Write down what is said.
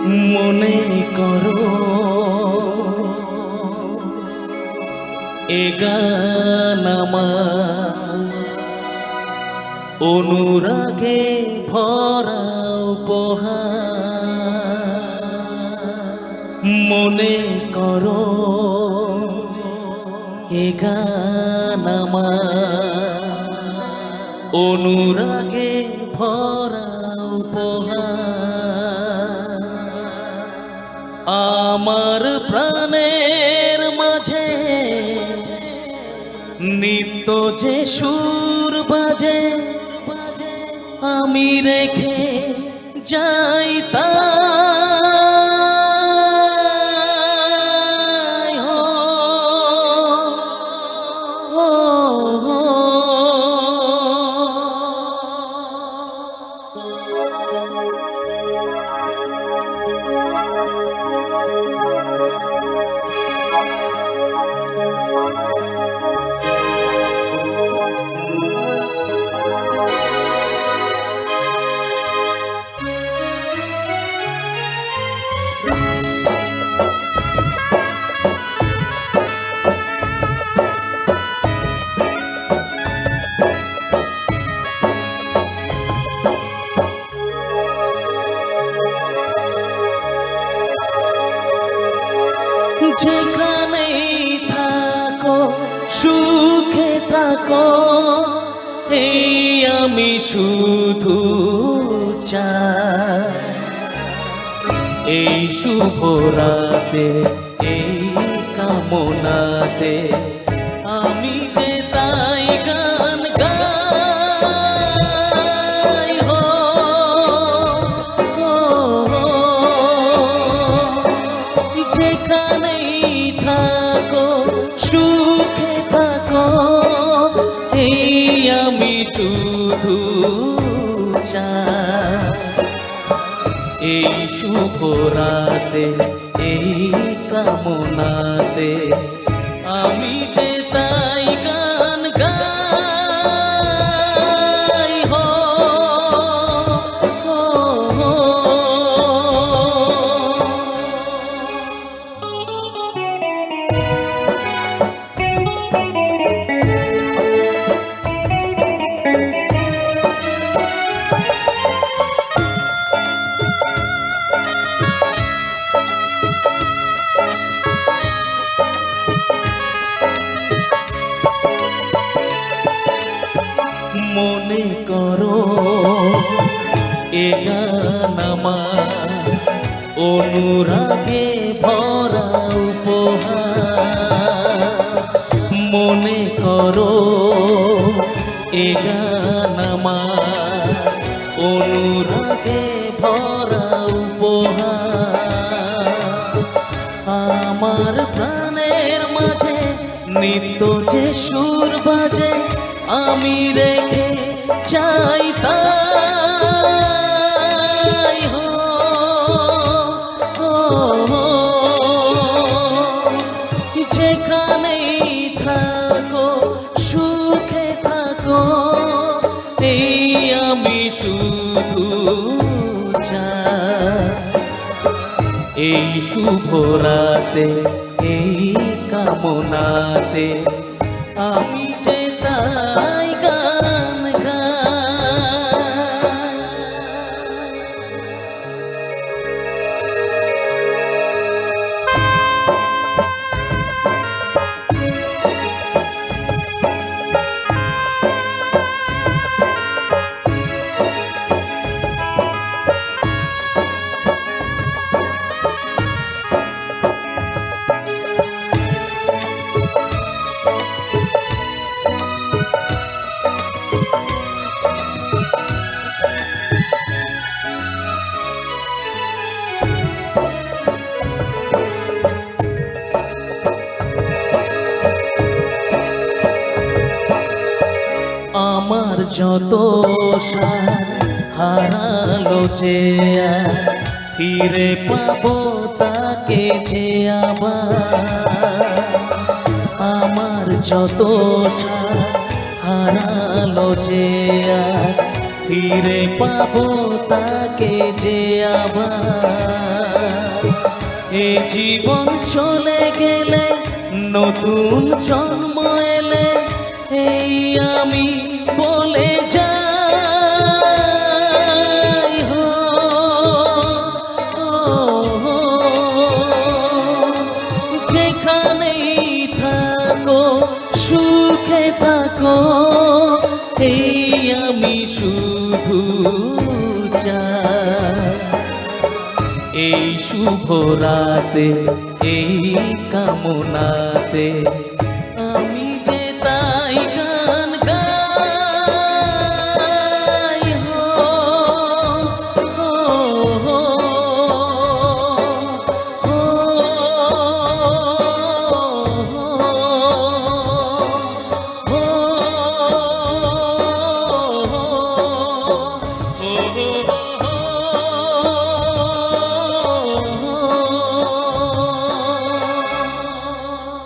মনে করো এ গান আমার অনুরাগে ভরা উপহার। মনে করো এ গান আমার অনুরাগে ভরা উপহার। আমার প্রাণের মাঝে নিত্য যে সুর বাজে আমি রেখে যাই তাই হো, হো, হো। যেখানেই থাকো সুখে থাকো এই আমি শুধু চাই। এই শুভ রাতে এই কামনাতে আমি যে তাই গান গাই হো, হো, হো। যেখানেই থাকো সুখে থাকো এই আমি শুধু চাই। এই শুভ রাতে এই কামনাতে আমি যে তাই গান গাই হো, হো, হো। মনে করো এ গান আমার অনুরাগে ভরা উপহার। মনে করো এ গান আমার অনুরাগে ভরা উপহার। আমার প্রাণের মাঝে নিত্য যে সুর বাজে আমি রেখে চাই তাই হো, হো, হো। যেখানেই থাকো সুখে থাকো এই আমি শুধু চাই। এই শুভ রাতে এই কামনাতে আমি যে তাই গান গাই। আমার যত হারালো যে ফিরে পাবো তাকে যে আবার। আমার যত হারালো যে ফিরে পাবো তাকে যে আবার। এ জীবন চলে গেলে নতুন জন্ম এলে এই আমি বলে যাই হো, যেখানেই থাকো সুখে থাকো, এই আমি শুধু চাই। এই শুভ রাতে এই কামনাতে